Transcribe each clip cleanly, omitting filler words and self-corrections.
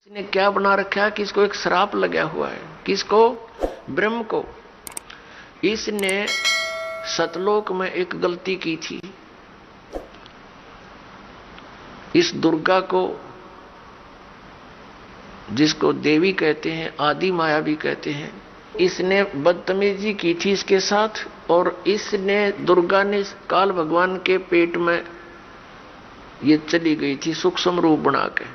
इसने क्या बना रखा है कि इसको एक श्राप लगा हुआ है। किसको? ब्रह्म को। इसने सतलोक में एक गलती की थी। इस दुर्गा को, जिसको देवी कहते हैं, आदि माया भी कहते हैं, इसने बदतमीजी की थी इसके साथ। और इसने, दुर्गा ने काल भगवान के पेट में ये चली गई थी सूक्ष्म रूप बना के।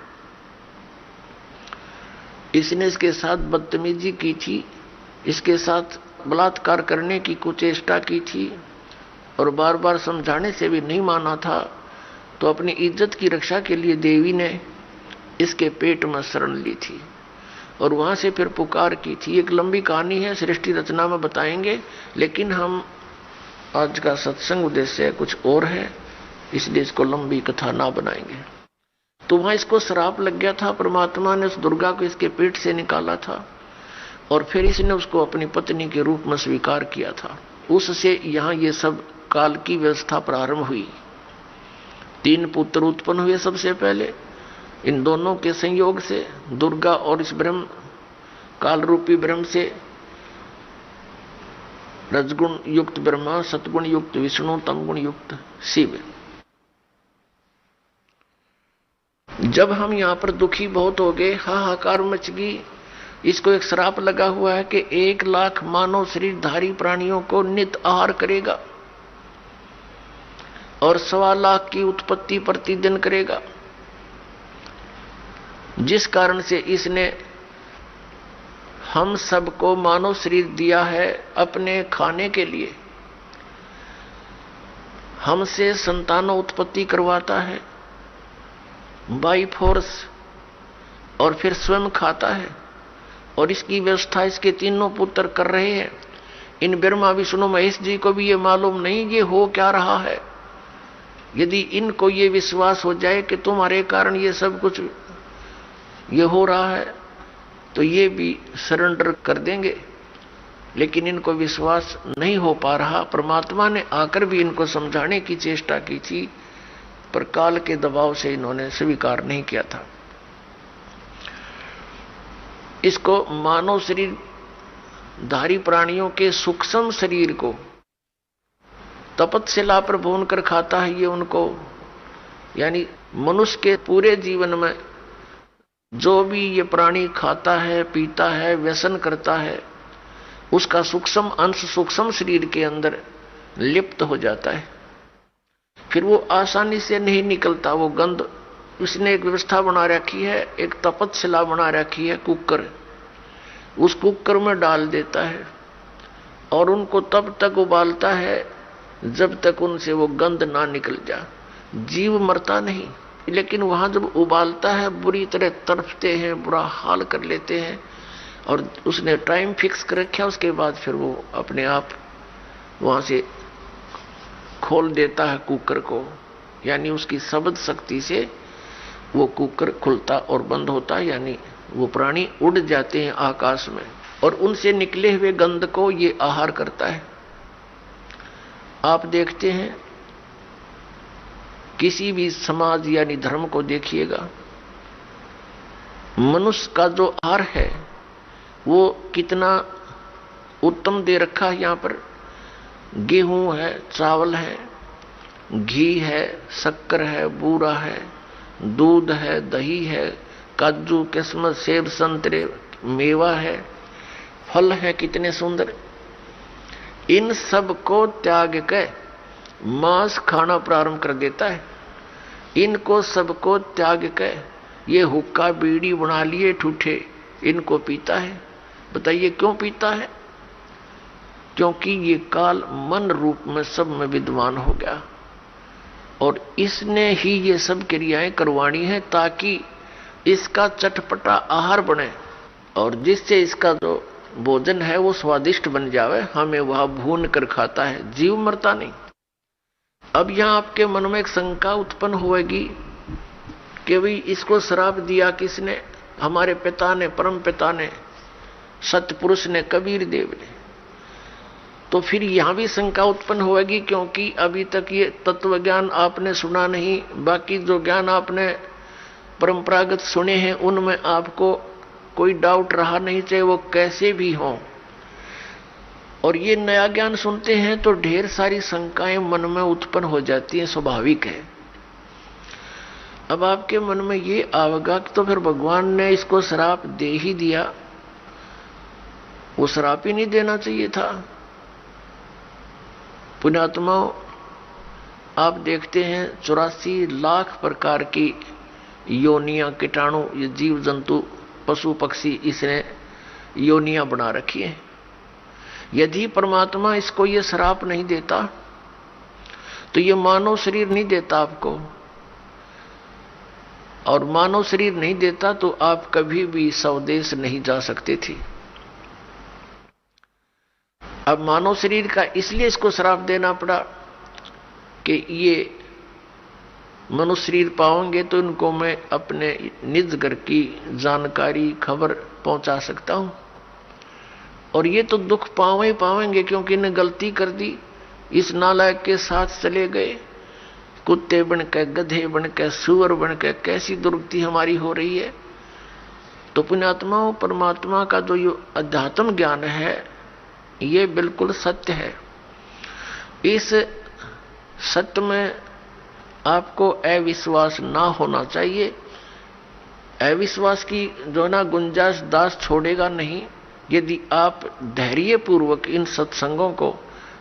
इसने इसके साथ बदतमीजी की थी, इसके साथ बलात्कार करने की कुचेष्टा की थी और बार बार समझाने से भी नहीं माना था। तो अपनी इज्जत की रक्षा के लिए देवी ने इसके पेट में शरण ली थी और वहां से फिर पुकार की थी। एक लंबी कहानी है, सृष्टि रचना में बताएंगे, लेकिन हम आज का सत्संग उद्देश्य कुछ और है, इसलिए इसको लंबी कथा ना बनाएंगे। तो वहां इसको श्राप लग गया था। परमात्मा ने उस दुर्गा को इसके पेट से निकाला था और फिर इसने उसको अपनी पत्नी के रूप में स्वीकार किया था। उससे यहां ये सब काल की व्यवस्था प्रारंभ हुई। 3 पुत्र उत्पन्न हुए सबसे पहले। इन दोनों के संयोग से, दुर्गा और इस ब्रह्म, काल रूपी ब्रह्म से, रजगुण युक्त ब्रह्मा, सतगुण युक्त विष्णु, तमगुण युक्त शिव। जब हम यहां पर दुखी बहुत हो गए, हाहाकार मच गई, इसको एक श्राप लगा हुआ है कि 1 लाख मानव शरीरधारी प्राणियों को नित आहार करेगा और 1.25 लाख की उत्पत्ति प्रतिदिन करेगा। जिस कारण से इसने हम सबको मानव शरीर दिया है अपने खाने के लिए। हमसे संतानों उत्पत्ति करवाता है बाई फोर्स और फिर स्वयं खाता है। और इसकी व्यवस्था इसके 3 पुत्र कर रहे हैं। इन ब्रह्मा विष्णु महेश जी को भी ये मालूम नहीं ये हो क्या रहा है। यदि इनको ये विश्वास हो जाए कि तुम्हारे कारण ये सब कुछ ये हो रहा है, तो ये भी सरेंडर कर देंगे, लेकिन इनको विश्वास नहीं हो पा रहा। परमात्मा ने आकर भी इनको समझाने की चेष्टा की थी, पर काल के दबाव से इन्होंने स्वीकार नहीं किया था। इसको मानव शरीर धारी प्राणियों के सूक्ष्म शरीर को तपस्या पर भून कर खाता है। ये उनको, यानी मनुष्य के पूरे जीवन में जो भी ये प्राणी खाता है, पीता है, व्यसन करता है, उसका सूक्ष्म अंश सूक्ष्म शरीर के अंदर लिप्त हो जाता है। फिर वो आसानी से नहीं निकलता वो गंध। उसने एक व्यवस्था बना रखी है, एक तपस्या बना रखी है, कुकर। उस कुकर में डाल देता है और उनको तब तक उबालता है जब तक उनसे वो गंध ना निकल जा। जीव मरता नहीं, लेकिन वहां जब उबालता है बुरी तरह तड़पते हैं, बुरा हाल कर लेते हैं। और उसने टाइम फिक्स कर रखा, उसके बाद फिर वो अपने आप वहां से खोल देता है कुकर को, यानी उसकी शब्द शक्ति से वो कुकर खुलता और बंद होता है, यानी वो प्राणी उड़ जाते हैं आकाश में और उनसे निकले हुए गंध को ये आहार करता है। आप देखते हैं किसी भी समाज यानी धर्म को देखिएगा, मनुष्य का जो आहार है वो कितना उत्तम दे रखा है। यहां पर गेहूं है, चावल है, घी है, शक्कर है, बूरा है, दूध है, दही है, काजू, किस्मत, सेब, संतरे, मेवा है, फल है, कितने सुंदर। इन सब को त्याग के मांस खाना प्रारंभ कर देता है। इनको सबको त्याग के ये हुक्का बीड़ी बना लिए ठूठे, इनको पीता है। बताइए क्यों पीता है? क्योंकि ये काल मन रूप में सब में विद्वान हो गया और इसने ही ये सब क्रियाएं करवानी है ताकि इसका चटपटा आहार बने और जिससे इसका जो भोजन है वो स्वादिष्ट बन जावे। हमें वह भून कर खाता है, जीव मरता नहीं। अब यहां आपके मन में एक शंका उत्पन्न होगी कि भाई इसको श्राप दिया किसने? हमारे पिता ने, परम पिता ने, सतपुरुष ने, कबीर देव ने। तो फिर यहां भी शंका उत्पन्न होगी, क्योंकि अभी तक ये तत्व ज्ञान आपने सुना नहीं। बाकी जो ज्ञान आपने परंपरागत सुने हैं उनमें आपको कोई डाउट रहा नहीं, चाहे वो कैसे भी हों। और ये नया ज्ञान सुनते हैं तो ढेर सारी शंकाएं मन में उत्पन्न हो जाती हैं, स्वाभाविक है। अब आपके मन में ये आवेगा कि तो फिर भगवान ने इसको श्राप दे ही दिया, वो श्राप ही नहीं देना चाहिए था। पुण्यात्माओं, आप देखते हैं 84 लाख प्रकार की योनियां, कीटाणु, ये जीव जंतु, पशु पक्षी, इसने योनियां बना रखी हैं। यदि परमात्मा इसको ये श्राप नहीं देता तो ये मानव शरीर नहीं देता आपको, और मानव शरीर नहीं देता तो आप कभी भी स्वदेश नहीं जा सकते थे। अब मानव शरीर का इसलिए इसको श्राप देना पड़ा कि ये मनुष्य शरीर पाओगे तो इनको मैं अपने निज घर की जानकारी, खबर पहुंचा सकता हूं, और ये तो दुख पावेंगे क्योंकि इन्हें गलती कर दी, इस नालायक के साथ चले गए, कुत्ते बन के, गधे बन के, सुअर बन के, कैसी दुर्गति हमारी हो रही है। तो पुण्यात्माओं, परमात्मा का जो ये अध्यात्म ज्ञान है ये बिल्कुल सत्य है। इस सत्य में आपको अविश्वास ना होना चाहिए। अविश्वास की जो ना गुंजाइश दास छोड़ेगा नहीं। यदि आप धैर्य पूर्वक इन सत्संगों को,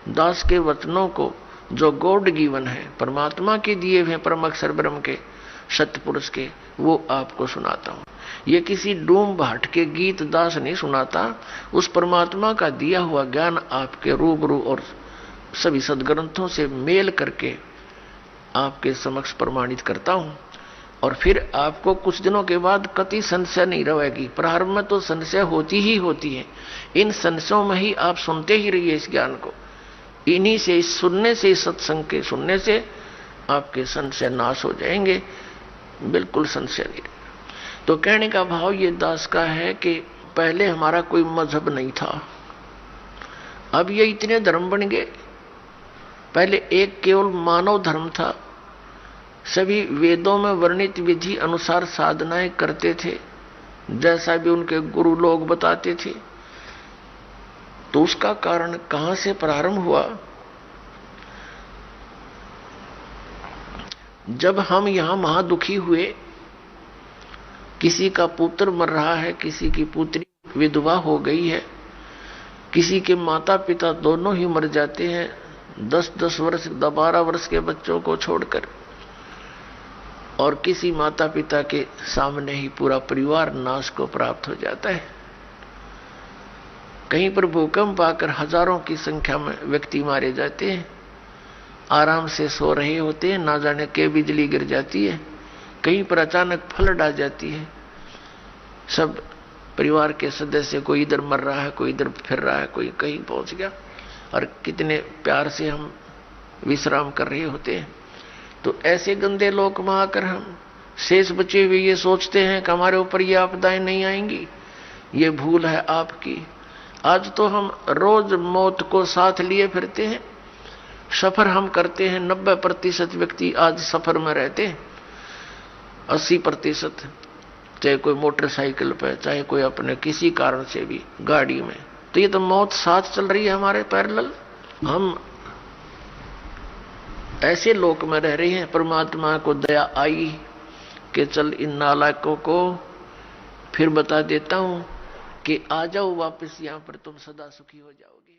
दास के वचनों को, जो गॉड गिवन है, परमात्मा के दिए हुए परम अक्षर ब्रह्म के, सत्य पुरुष के, वो आपको सुनाता हूं। ये किसी डूम भाट के गीत दास नहीं सुनाता, उस परमात्मा का दिया हुआ ज्ञान आपके रूबरू और सभी सदग्रंथों से मेल करके आपके समक्ष प्रमाणित करता हूं। और फिर आपको कुछ दिनों के बाद कति संशय नहीं रहेगी। प्रारंभ में तो संशय होती ही होती है, इन संशयों में ही आप सुनते ही रहिए इस ज्ञान को। इन्हीं से, इस सुनने से, इस सत्संग के सुनने से आपके संशय नाश हो जाएंगे, बिल्कुल संशय नहीं। तो कहने का भाव ये दास का है कि पहले हमारा कोई मजहब नहीं था, अब ये इतने धर्म बन गए। पहले एक केवल मानव धर्म था, सभी वेदों में वर्णित विधि अनुसार साधनाएं करते थे, जैसा भी उनके गुरु लोग बताते थे। तो उसका कारण कहां से प्रारंभ हुआ? जब हम यहां महादुखी हुए, किसी का पुत्र मर रहा है, किसी की पुत्री विधवा हो गई है, किसी के माता पिता दोनों ही मर जाते हैं 10-10 वर्ष, 12 वर्ष के बच्चों को छोड़कर, और किसी माता पिता के सामने ही पूरा परिवार नाश को प्राप्त हो जाता है। कहीं पर भूकंप आकर हजारों की संख्या में व्यक्ति मारे जाते हैं, आराम से सो रहे होते हैं, ना जाने के बिजली गिर जाती है, कहीं पर अचानक फ्लड आ जाती है, सब परिवार के सदस्य, कोई इधर मर रहा है, कोई इधर फिर रहा है, कोई कहीं पहुंच गया, और कितने प्यार से हम विश्राम कर रहे होते हैं। तो ऐसे गंदे लोक में आकर हम शेष बचे हुए ये सोचते हैं कि हमारे ऊपर ये आपदाएं नहीं आएंगी। ये भूल है आपकी। आज तो हम रोज मौत को साथ लिए फिरते हैं, सफर हम करते हैं। 90% व्यक्ति आज सफर में रहते हैं, 80% चाहे कोई मोटरसाइकिल पे, चाहे कोई अपने किसी कारण से भी गाड़ी में। तो ये तो मौत साथ चल रही है हमारे पैरेलल। हम ऐसे लोक में रह रहे हैं, परमात्मा को दया आई कि चल इन नालायकों को फिर बता देता हूं कि आ जाओ वापस यहां पर, तुम सदा सुखी हो जाओगे।